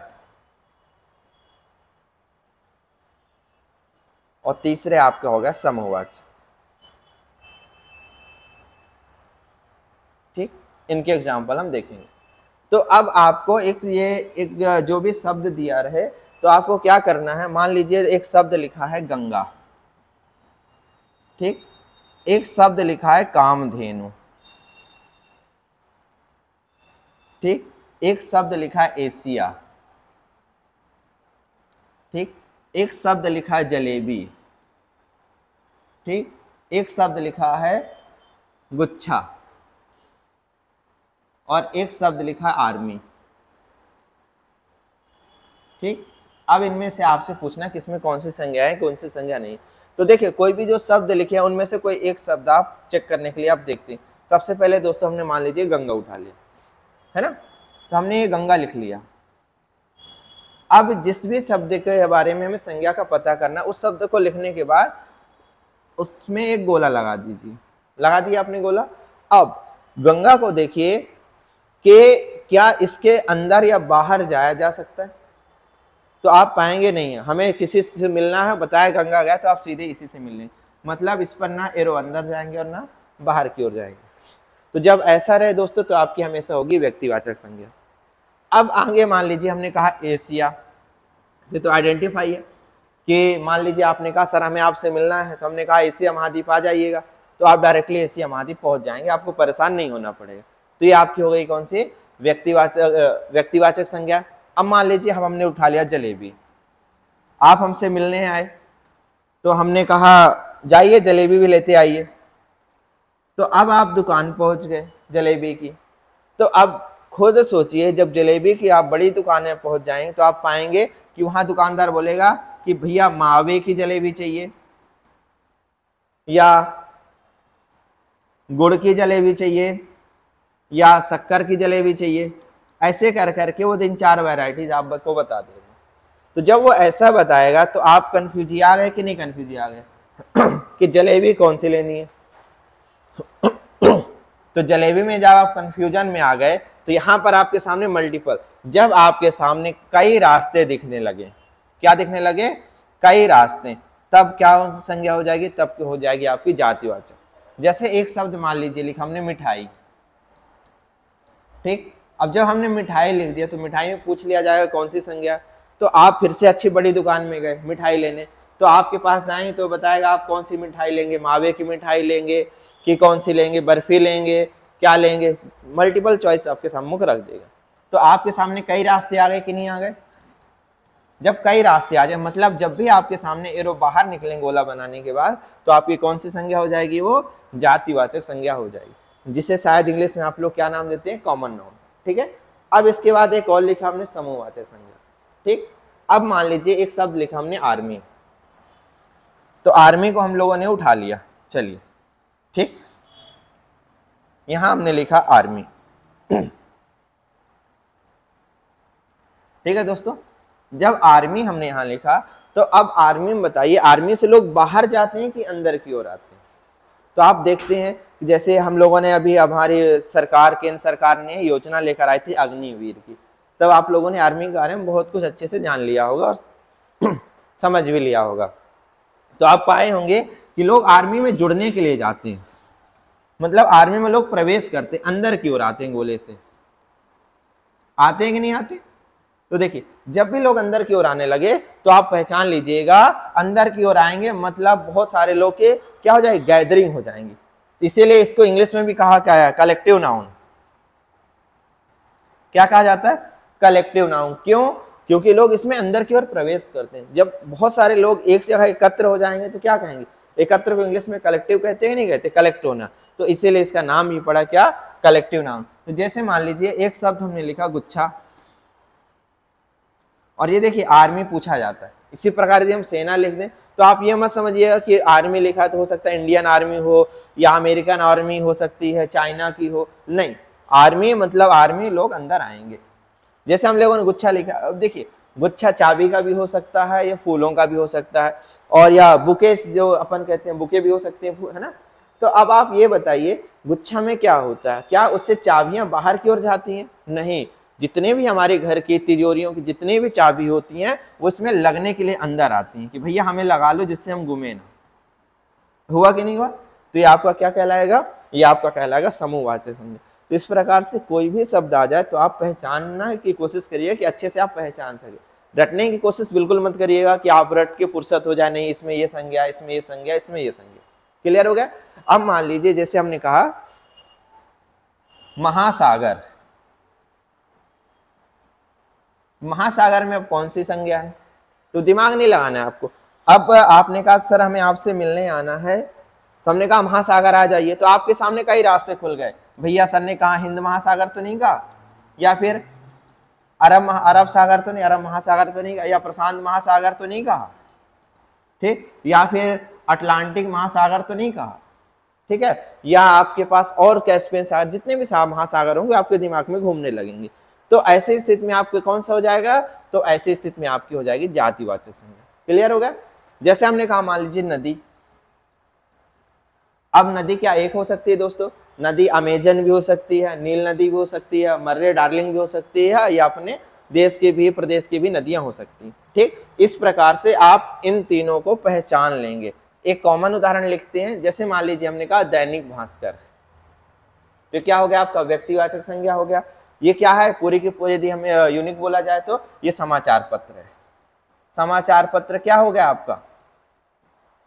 और तीसरे आपका होगा समूहवाचक, ठीक। इनके एग्जाम्पल हम देखेंगे। तो अब आपको एक जो भी शब्द दिया रहे तो आपको क्या करना है, मान लीजिए एक शब्द लिखा है गंगा, ठीक, एक शब्द लिखा है कामधेनु, ठीक, एक शब्द लिखा है एशिया, ठीक, एक शब्द लिखा है जलेबी, ठीक, एक शब्द लिखा है गुच्छा, और एक शब्द लिखा है आर्मी, ठीक। अब इनमें से आपसे पूछना कि इसमें कौन सी संज्ञा है, कौन सी संज्ञा नहीं। तो देखिए कोई भी जो शब्द लिखे हैं उनमें से कोई एक शब्द आप चेक करने के लिए आप देखते हैं। सबसे पहले दोस्तों हमने मान लीजिए गंगा उठा लिया, है ना, तो हमने ये गंगा लिख लिया। अब जिस भी शब्द के बारे में हमें संज्ञा का पता करना, उस शब्द को लिखने के बाद उसमें एक गोला लगा दीजिए, लगा दिया आपने गोला। अब गंगा को देखिए कि क्या इसके अंदर या बाहर जाया जा सकता है, तो आप पाएंगे नहीं है। हमें किसी से मिलना है, बताया गंगा गया तो आप सीधे इसी से मिलने, मतलब इस पर ना एरो अंदर जाएंगे और ना बाहर की ओर जाएंगे। तो जब ऐसा रहे दोस्तों तो आपकी हमेशा होगी व्यक्तिवाचक संज्ञा। अब आगे मान लीजिए हमने कहा एशिया, ये तो आइडेंटिफाई है कि मान लीजिए आपने कहा सर हमें आपसे मिलना है, तो हमने कहा एशिया महाद्वीप आ जाइएगा, तो आप डायरेक्टली एशिया महाद्वीप पहुंच जाएंगे, आपको परेशान नहीं होना पड़ेगा। तो ये आपकी हो गई कौन सी, व्यक्तिवाचक संज्ञा। अब मान लीजिए हमने उठा लिया जलेबी, आप हमसे मिलने आए तो हमने कहा जाइए जलेबी भी लेते आइए, तो अब आप दुकान पहुंच गए जलेबी की। तो अब खुद सोचिए जब जलेबी की आप बड़ी दुकान में पहुंच जाएंगे तो आप पाएंगे कि वहां दुकानदार बोलेगा कि भैया मावे की जलेबी चाहिए या गुड़ की जलेबी चाहिए या शक्कर की जलेबी चाहिए, ऐसे कर करके वो 3-4 वैरायटीज आपको बता देगा। तो जब वो ऐसा बताएगा तो आप कंफ्यूज आ गए कि नहीं कंफ्यूज आ गए कि जलेबी कौन सी लेनी है। तो जलेबी में जब आप कंफ्यूजन में आ गए तो यहाँ पर आपके सामने मल्टीपल, जब आपके सामने कई रास्ते दिखने लगे, क्या दिखने लगे, कई रास्ते, तब क्या कौन सी संज्ञा हो जाएगी, तब हो जाएगी आपकी जातिवाचक। जैसे एक शब्द मान लीजिए लिखा हमने मिठाई, ठीक। अब जब हमने मिठाई लिख दिया तो मिठाई में पूछ लिया जाएगा कौन सी संज्ञा, तो आप फिर से अच्छी बड़ी दुकान में गए मिठाई लेने, तो आपके पास जाएंगे तो बताएगा आप कौन सी मिठाई लेंगे, मावे की मिठाई लेंगे कि कौन सी लेंगे, बर्फी लेंगे, क्या लेंगे, मल्टीपल चॉइस आपके सम्मुख रख देगा। तो आपके सामने कई रास्ते आ गए कि नहीं आ गए। जब कई रास्ते आ जाए मतलब जब भी आपके सामने एरो बाहर निकलेंगे गोला बनाने के बाद, तो आपकी कौन सी संज्ञा हो जाएगी, वो जातिवाचक संज्ञा हो जाएगी, जिसे शायद इंग्लिश में आप लोग क्या नाम देते हैं, कॉमन नाउन, ठीक है। अब इसके बाद एक और लिखा हमने समूहवाचक संज्ञा, ठीक। अब मान लीजिए एक शब्द लिखा हमने आर्मी, तो आर्मी को हम लोगों ने उठा लिया, चलिए, ठीक, यहां हमने लिखा आर्मी, ठीक है दोस्तों। जब आर्मी हमने यहां लिखा तो अब आर्मी में बताइए आर्मी से लोग बाहर जाते हैं कि अंदर की ओर आते हैं, तो आप देखते हैं जैसे हम लोगों ने अभी हमारी सरकार, केंद्र सरकार ने योजना लेकर आई थी अग्निवीर की, तब आप लोगों ने आर्मी के बारे में बहुत कुछ अच्छे से जान लिया होगा और समझ भी लिया होगा। तो आप पाए होंगे कि लोग आर्मी में जुड़ने के लिए जाते हैं, मतलब आर्मी में लोग प्रवेश करते, अंदर की ओर आते हैं, गोले से आते हैं कि नहीं आते। तो देखिए जब भी लोग अंदर की ओर आने लगे तो आप पहचान लीजिएगा, अंदर की ओर आएंगे मतलब बहुत सारे लोग के क्या हो जाएगी, गैदरिंग हो जाएंगी। इसीलिए इसको इंग्लिश में भी कहा क्या है, कलेक्टिव नाउन। क्या कहा जाता है, कलेक्टिव नाउन। क्यों, क्योंकि लोग इसमें अंदर की ओर प्रवेश करते हैं। जब बहुत सारे लोग एक जगह एकत्र हो जाएंगे तो क्या कहेंगे, एकत्र को इंग्लिश में कलेक्टिव कहते हैं, नहीं कहते, कलेक्ट होना। तो इसीलिए इसका नाम ही पड़ा क्या, कलेक्टिव नाउन। तो जैसे मान लीजिए एक शब्द हमने लिखा गुच्छा, और ये देखिए आर्मी पूछा जाता है। इसी प्रकार यदि हम सेना लिख दें तो आप ये मत समझिएगा कि आर्मी लिखा तो हो सकता है इंडियन आर्मी हो या अमेरिकन आर्मी हो सकती है, चाइना की हो, नहीं, आर्मी मतलब आर्मी, लोग अंदर आएंगे। जैसे हम लोगों ने गुच्छा लिखा, अब देखिए गुच्छा चाबी का भी हो सकता है या फूलों का भी हो सकता है, और या बुके जो अपन कहते हैं बुके भी हो सकते हैं, है ना। तो अब आप ये बताइए गुच्छा में क्या होता है, क्या उससे चाबियां बाहर की ओर जाती हैं, नहीं, जितने भी हमारे घर की तिजोरियों की जितनी भी चाबी होती हैं वो इसमें लगने के लिए अंदर आती हैं कि भैया हमें लगा लो जिससे हम घूमे ना। हुआ कि नहीं हुआ। तो ये आपका क्या कहलाएगा, ये आपका कहलाएगा समूहवाचक संज्ञा। तो इस प्रकार से कोई भी शब्द आ जाए तो आप पहचानना की कोशिश करिए कि अच्छे से आप पहचान सके। रटने की कोशिश बिल्कुल मत करिएगा कि आप रट के फुर्सत हो जाए, नहीं इसमें ये संज्ञा, इसमें ये संज्ञा, इसमें ये संज्ञा। क्लियर हो गया। अब मान लीजिए जैसे हमने कहा महासागर, महासागर में अब कौन सी संज्ञा है, तो दिमाग नहीं लगाना है आपको। अब आपने कहा सर हमें आपसे मिलने आना है, तो हमने कहा महासागर आ जाइए, तो आपके सामने कई रास्ते खुल गए। भैया सर ने कहा हिंद महासागर तो नहीं कहा, या फिर अरब सागर तो नहीं, अरब महासागर तो नहीं कहा, या प्रशांत महासागर तो नहीं कहा, ठीक, या फिर अटलांटिक महासागर तो नहीं कहा, ठीक है, या आपके पास और कैस्पियन सागर, जितने भी महासागर होंगे आपके दिमाग में घूमने लगेंगे। तो ऐसी स्थिति में आपके कौन सा हो जाएगा, तो ऐसी स्थिति में आपकी हो जाएगी जातिवाचक संज्ञा। क्लियर हो गया। जैसे हमने कहा मान लीजिए नदी, अब नदी क्या एक हो सकती है दोस्तों, नदी अमेजन भी हो सकती है, नील नदी भी हो सकती है, मर्रे डार्लिंग भी हो सकती है, या अपने देश की भी प्रदेश की भी नदियां हो सकती हैं। ठीक, इस प्रकार से आप इन तीनों को पहचान लेंगे। एक कॉमन उदाहरण लिखते हैं, जैसे मान लीजिए हमने कहा दैनिक भास्कर, तो क्या हो गया आपका व्यक्तिवाचक संज्ञा हो गया। ये क्या है, पूरी की पूरी यदि हमें यूनिक बोला जाए तो ये समाचार पत्र है। समाचार पत्र क्या हो गया आपका,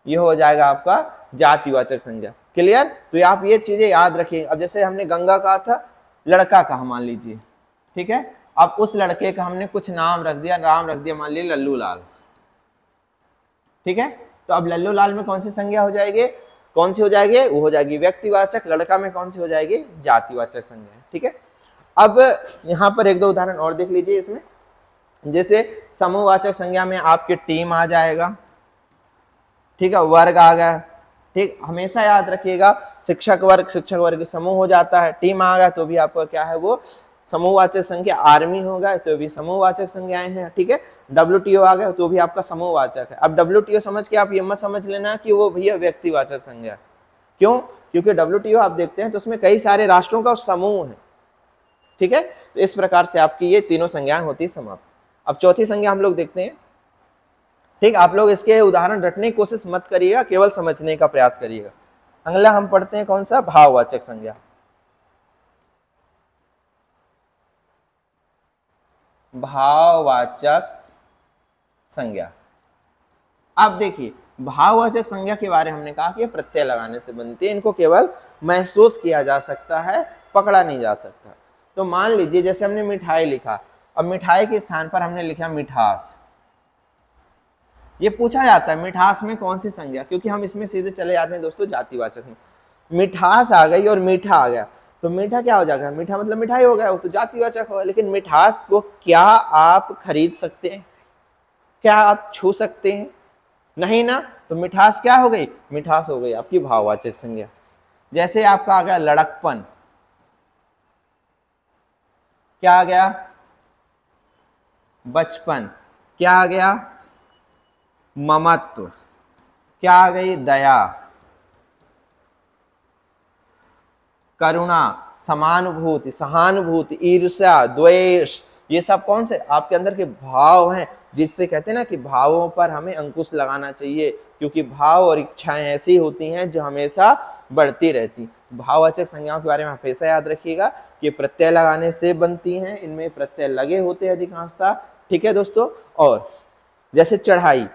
ये हो जाएगा आपका जातिवाचक संज्ञा। क्लियर। तो आप ये चीजें याद रखिए। अब जैसे हमने गंगा कहा था, लड़का कहा मान लीजिए, ठीक है, अब उस लड़के का हमने कुछ नाम रख दिया, नाम रख दिया मान लीजिए लल्लू लाल, ठीक है। तो अब लल्लू लाल में कौन सी संज्ञा हो जाएगी, कौन सी हो जाएगी, वो हो जाएगी व्यक्तिवाचक। लड़का में कौन सी हो जाएगी, जातिवाचक संज्ञा, ठीक है। अब यहाँ पर एक दो उदाहरण और देख लीजिए इसमें, जैसे समूहवाचक संज्ञा में आपके टीम आ जाएगा, ठीक है, वर्ग आ गया, ठीक, हमेशा याद रखिएगा शिक्षक वर्ग समूह हो जाता है, टीम आ गया तो भी आपका क्या है वो समूहवाचक संज्ञा, आर्मी होगा तो भी समूहवाचक संज्ञाएं हैं, ठीक है, WTO आ गया तो भी आपका समूहवाचक है। अब WTO समझ के आप ये मत समझ लेना कि वो भैया व्यक्तिवाचक संज्ञा, क्यों, क्योंकि WTO आप देखते हैं तो उसमें कई सारे राष्ट्रों का समूह है, ठीक है। तो इस प्रकार से आपकी ये तीनों संज्ञाएं होती समाप्त। अब चौथी संज्ञा हम लोग देखते हैं, ठीक, आप लोग इसके उदाहरण रटने की कोशिश मत करिएगा, केवल समझने का प्रयास करिएगा। अगला हम पढ़ते हैं कौन सा, भाववाचक संज्ञा। भाववाचक संज्ञा, अब देखिए भाववाचक संज्ञा के बारे में हमने कहा कि प्रत्यय लगाने से बनती है, इनको केवल महसूस किया जा सकता है, पकड़ा नहीं जा सकता। तो मान लीजिए जैसे हमने मिठाई लिखा, अब मिठाई के स्थान पर हमने लिखा मिठास। ये पूछा जाता है मिठास में कौन सी संज्ञा, क्योंकि हम इसमें सीधे चले जाते हैं दोस्तों जातिवाचक में। मिठास आ गई और मीठा आ गया, तो मीठा क्या हो जाएगा, मीठा मतलब मिठाई हो गया, वो तो जातिवाचक होगा। लेकिन मिठास को क्या आप खरीद सकते हैं, क्या आप छू सकते हैं, नहीं ना, तो मिठास क्या हो गई, मिठास हो गई आपकी भाववाचक संज्ञा। जैसे आपका आ गया लड़कपन, क्या आ गया, बचपन, क्या आ गया, ममत्व, क्या आ गई, दया, करुणा, समानुभूति, सहानुभूति, ईर्ष्या, द्वेष, ये सब कौन से आपके अंदर के भाव हैं, जिससे कहते हैं ना कि भावों पर हमें अंकुश लगाना चाहिए, क्योंकि भाव और इच्छाएं ऐसी होती हैं जो हमेशा बढ़ती रहती। भाववाचक संज्ञाओं के बारे में हमेशा याद रखिएगा कि प्रत्यय लगाने से बनती हैं, इनमें प्रत्यय लगे होते हैं अधिकांशतः। ठीक है दोस्तों। और जैसे चढ़ाई,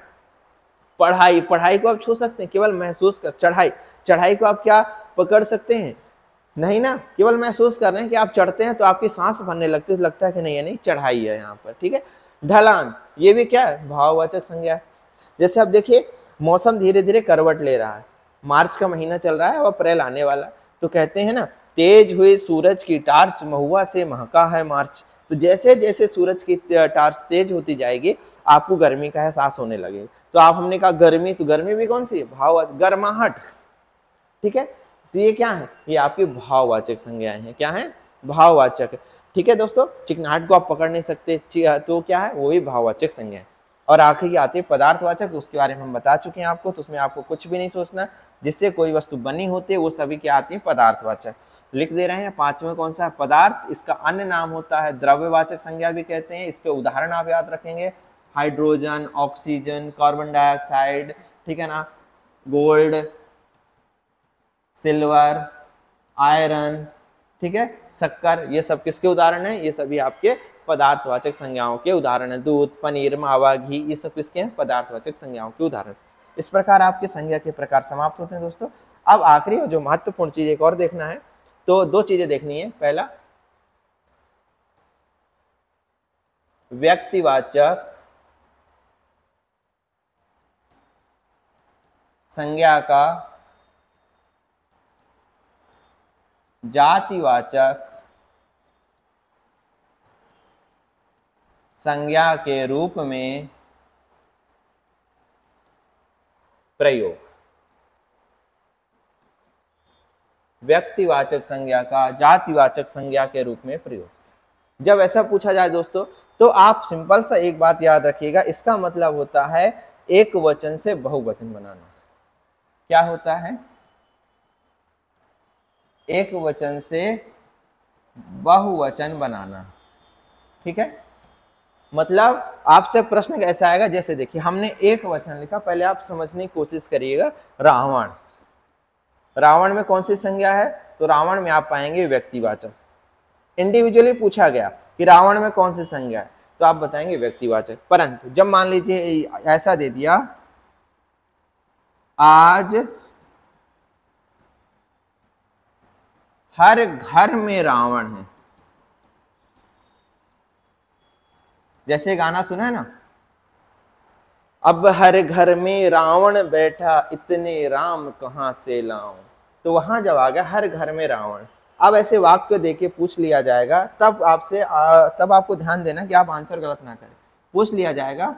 पढ़ाई, पढ़ाई को आप छू सकते हैं, केवल महसूस कर। चढ़ाई, चढ़ाई को आप क्या पकड़ सकते हैं? नहीं ना, केवल महसूस कर रहे हैं कि आप चढ़ते हैं तो आपकी सांस भरने लगती है, तो लगता है कि नहीं, नहीं चढ़ाई है यहाँ पर। ठीक है। ढलान, ये भी क्या है? भाववाचक संज्ञा है। जैसे आप देखिए मौसम धीरे धीरे करवट ले रहा है, मार्च का महीना चल रहा है और अप्रैल आने वाला, तो कहते हैं ना, तेज हुए सूरज की टार्च महुआ से महका है मार्च। तो जैसे जैसे सूरज की टार्च तेज होती जाएगी आपको गर्मी का एहसास होने लगेगा। तो आप हमने कहा गर्मी, तो गर्मी भी कौन सी है? भाव, गर्माहट। ठीक है। तो ये क्या है? ये आपकी भाववाचक संज्ञाएं हैं। क्या है? भाववाचक। ठीक है दोस्तों। चिकनाहट को आप पकड़ नहीं सकते, तो क्या है? वो भी भाववाचक संज्ञाएं। और आखिरी आती है पदार्थवाचक, उसके बारे में हम बता चुके हैं आपको, तो उसमें आपको कुछ भी नहीं सोचना। जिससे कोई वस्तु बनी होती है वो सभी क्या आती है? पदार्थवाचक। लिख दे रहे हैं। पांचवें कौन सा है? पदार्थ। इसका अन्य नाम होता है द्रव्यवाचक संज्ञा भी कहते हैं। इसके उदाहरण आप याद रखेंगे, हाइड्रोजन, ऑक्सीजन, कार्बन डाइऑक्साइड, ठीक है ना, गोल्ड, सिल्वर, आयरन, ठीक है, शक्कर, ये सब किसके उदाहरण हैं? ये सभी आपके पदार्थवाचक संज्ञाओं के उदाहरण हैं। दूध, पनीर, मावा, घी, ये सब किसके हैं? पदार्थवाचक संज्ञाओं के उदाहरण। इस प्रकार आपके संज्ञा के प्रकार समाप्त होते हैं दोस्तों। अब आखिरी और जो महत्वपूर्ण चीज एक और देखना है, तो दो चीजें देखनी है। पहला, व्यक्तिवाचक संज्ञा का जातिवाचक संज्ञा के रूप में प्रयोग। व्यक्तिवाचक संज्ञा का जातिवाचक संज्ञा के रूप में प्रयोग। जब ऐसा पूछा जाए दोस्तों, तो आप सिंपल सा एक बात याद रखिएगा, इसका मतलब होता है एक वचन से बहुवचन बनाना। क्या होता है? एक वचन से बहुवचन बनाना। ठीक है। मतलब आपसे प्रश्न कैसा आएगा? जैसे देखिए हमने एक वचन लिखा, पहले आप समझने की कोशिश करिएगा। रावण, रावण में कौन सी संज्ञा है? तो रावण में आप पाएंगे व्यक्तिवाचक। इंडिविजुअली पूछा गया कि रावण में कौन सी संज्ञा है, तो आप बताएंगे व्यक्तिवाचक। परंतु जब मान लीजिए ऐसा दे दिया, आज हर घर में रावण है, जैसे गाना सुना है ना, अब हर घर में रावण बैठा, इतने राम कहां से लाऊं। तो वहां जब आ गया हर घर में रावण, अब ऐसे वाक्य देके पूछ लिया जाएगा, तब आपको ध्यान देना कि आप आंसर गलत ना करें। पूछ लिया जाएगा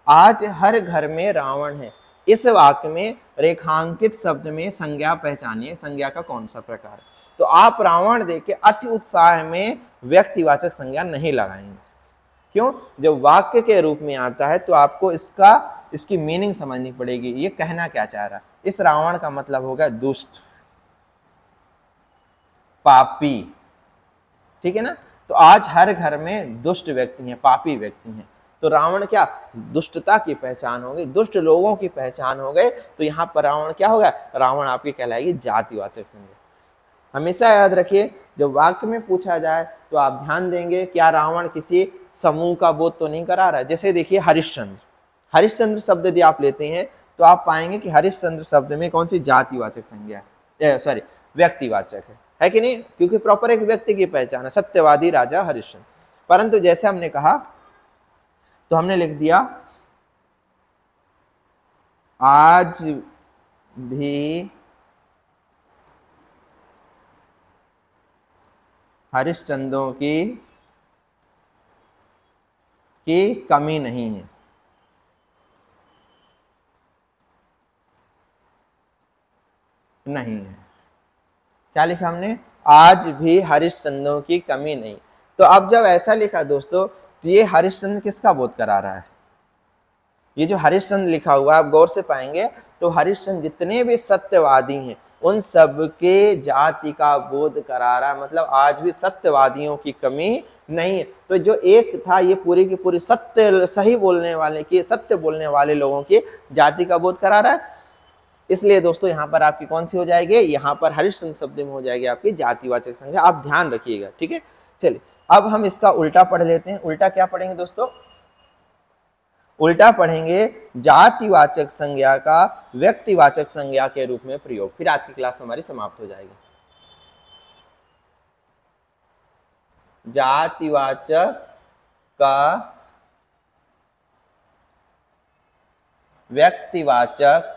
आज हर घर में रावण है, इस वाक्य में रेखांकित शब्द में संज्ञा पहचानिए, संज्ञा का कौन सा प्रकार है। तो आप रावण देके अति उत्साह में व्यक्तिवाचक संज्ञा नहीं लगाएंगे। क्यों? जब वाक्य के रूप में आता है तो आपको इसकी मीनिंग समझनी पड़ेगी, ये कहना क्या चाह रहा है। इस रावण का मतलब होगा दुष्ट, पापी। ठीक है ना। तो आज हर घर में दुष्ट व्यक्ति हैं, पापी व्यक्ति हैं। तो रावण क्या? दुष्टता की पहचान हो गई, दुष्ट लोगों की पहचान हो गए। तो यहाँ पर रावण क्या होगा? रावण आपकी कहलाएगी जातिवाचक संज्ञा। हमेशा याद रखिए, जब वाक्य में पूछा जाए तो आप ध्यान देंगे क्या रावण किसी समूह का बोध तो नहीं करा रहा है। जैसे देखिए हरिश्चंद्र, हरिश्चंद्र शब्द यदि आप लेते हैं तो आप पाएंगे कि हरिश्चंद्र शब्द में कौन सी जातिवाचक संज्ञा है, सॉरी व्यक्तिवाचक है कि नहीं? क्योंकि प्रॉपर एक व्यक्ति की पहचान है, सत्यवादी राजा हरिश्चंद्र। परंतु जैसे हमने कहा तो हमने लिख दिया आज भी हरिश्चंद्रों की कमी नहीं है। नहीं है। क्या लिखा हमने? आज भी हरिश्चंद्रों की कमी नहीं। तो अब जब ऐसा लिखा दोस्तों, तो ये हरिश्चंद्र किसका बोध करा रहा है? ये जो हरिश्चंद्र लिखा हुआ आप गौर से पाएंगे तो हरिश्चंद्र जितने भी सत्यवादी हैं, उन सब के जाति का बोध करा रहा है। मतलब आज भी सत्यवादियों की कमी नहीं है। तो जो एक था ये पूरी की पूरी सत्य सही बोलने वाले की सत्य बोलने वाले लोगों की जाति का बोध करा रहा है। इसलिए दोस्तों यहाँ पर आपकी कौन सी हो जाएगी, यहाँ पर हरिश्चंद्र शब्द में हो जाएगी आपकी जातिवाचक संज्ञा। आप ध्यान रखिएगा, ठीक है। चलिए अब हम इसका उल्टा पढ़ लेते हैं। उल्टा क्या पढ़ेंगे दोस्तों, उल्टा पढ़ेंगे जातिवाचक संज्ञा का व्यक्तिवाचक संज्ञा के रूप में प्रयोग। फिर आज की क्लास हमारी समाप्त हो जाएगी। जातिवाचक का व्यक्तिवाचक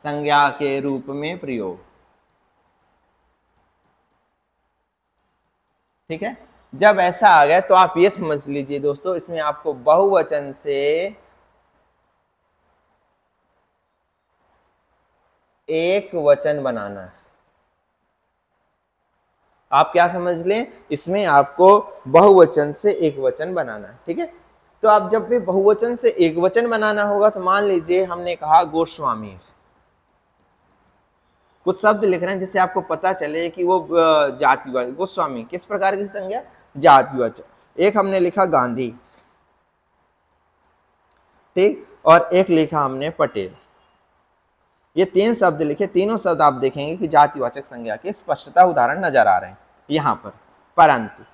संज्ञा के रूप में प्रयोग, ठीक है। जब ऐसा आ गया तो आप ये समझ लीजिए दोस्तों, इसमें आपको बहुवचन से एक वचन बनाना है। आप क्या समझ लें, इसमें आपको बहुवचन से एक वचन बनाना है, ठीक है। तो आप जब भी बहुवचन से एक वचन बनाना होगा तो मान लीजिए हमने कहा गोस्वामी, कुछ शब्द लिख रहे हैं जिससे आपको पता चले कि वो जातिवाचक। गोस्वामी किस प्रकार की संज्ञा, जातिवाचक। एक हमने लिखा गांधी, ठीक, और एक लिखा हमने पटेल। ये तीन शब्द लिखे, तीनों शब्द आप देखेंगे कि जातिवाचक संज्ञा के स्पष्टता उदाहरण नजर आ रहे हैं यहाँ पर। परंतु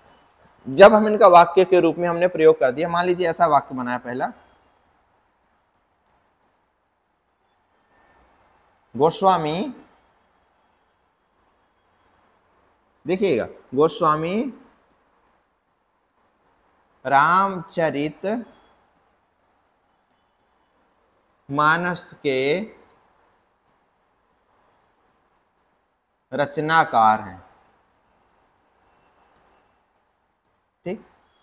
जब हम इनका वाक्य के रूप में हमने प्रयोग कर दिया, मान लीजिए ऐसा वाक्य बनाया पहला, गोस्वामी, देखिएगा, गोस्वामी रामचरित मानस के रचनाकार हैं, ठीक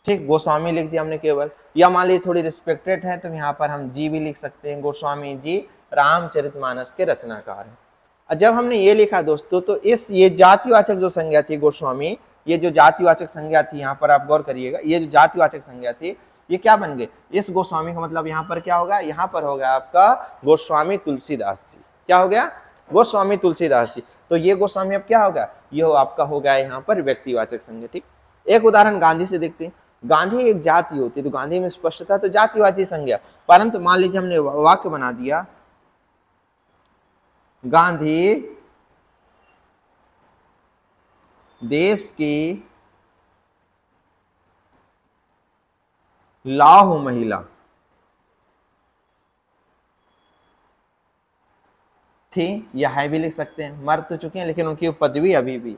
ठीक। गोस्वामी लिख दिया हमने केवल, या मान लीजिए थोड़ी रिस्पेक्टेड है तो यहाँ पर हम जी भी लिख सकते हैं, गोस्वामी जी रामचरितमानस के रचनाकार हैं। जब हमने ये लिखा दोस्तों तो ये जातिवाचक जो संज्ञा थी गोस्वामी, ये जो जातिवाचक संज्ञा थी, यहाँ पर आप गौर करिएगा, ये जो जातिवाचक संज्ञा थी ये क्या बन गए, इस गोस्वामी का मतलब यहाँ पर क्या होगा, यहाँ पर हो गया आपका गोस्वामी तुलसीदास जी। क्या हो गया, गोस्वामी तुलसीदास जी। तो ये गोस्वामी अब क्या होगा, ये आपका हो गया यहाँ पर व्यक्तिवाचक संज्ञा, ठीक। एक उदाहरण गांधी से देखते हैं। गांधी एक जाति होती है तो गांधी में स्पष्टता तो जातिवाची संज्ञा, परंतु मान लीजिए हमने वाक्य बना दिया, गांधी देश की लौह महिला थी, या है भी लिख सकते हैं, मर तो चुके हैं लेकिन उनकी पदवी अभी भी।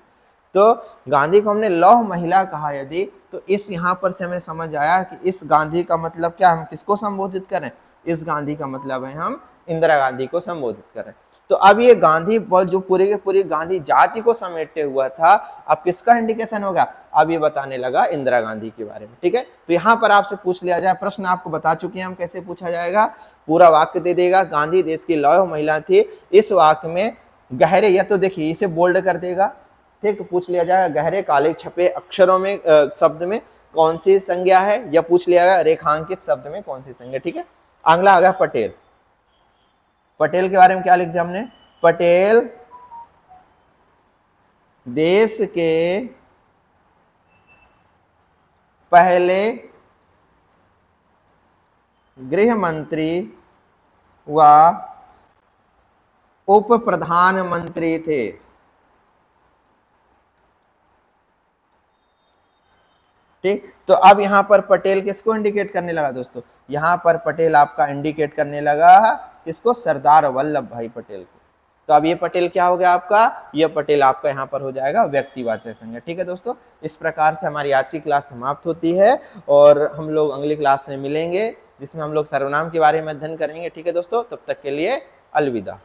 तो गांधी को हमने लौह महिला कहा यदि, तो इस यहाँ पर से हमें समझ आया कि इस गांधी का मतलब क्या, हम किसको संबोधित करें, इस गांधी का मतलब है हम इंदिरा गांधी को संबोधित करें। तो अब ये गांधी जो पूरे के पूरी गांधी जाति को समेटे हुआ था, अब किसका इंडिकेशन होगा, अब ये बताने लगा इंदिरा गांधी के बारे में, ठीक है। तो यहाँ पर आपसे पूछ लिया जाए, प्रश्न आपको बता चुके हैं हम कैसे पूछा जाएगा, पूरा वाक्य दे देगा, गांधी देश की लौह महिला थी। इस वाक्य में गहरे, या तो देखिए इसे बोल्ड कर देगा, ठीक, तो पूछ लिया जाएगा गहरे काले छपे अक्षरों में शब्द में कौन सी संज्ञा है, या पूछ लिया जाएगा रेखांकित शब्द में कौन सी संज्ञा, ठीक है। अगला आ गया पटेल। पटेल के बारे में क्या लिख दिया हमने, पटेल देश के पहले गृह मंत्री व उप प्रधानमंत्री थे, ठीक। तो अब यहां पर पटेल किसको इंडिकेट करने लगा दोस्तों, यहां पर पटेल आपका इंडिकेट करने लगा किसको, सरदार वल्लभ भाई पटेल को। तो अब ये पटेल क्या हो गया आपका, ये पटेल आपका यहाँ पर हो जाएगा व्यक्तिवाचक संज्ञा, ठीक है दोस्तों। इस प्रकार से हमारी आज की क्लास समाप्त होती है और हम लोग अगली क्लास में मिलेंगे जिसमें हम लोग सर्वनाम के बारे में अध्ययन करेंगे, ठीक है दोस्तों। तब तक के लिए अलविदा।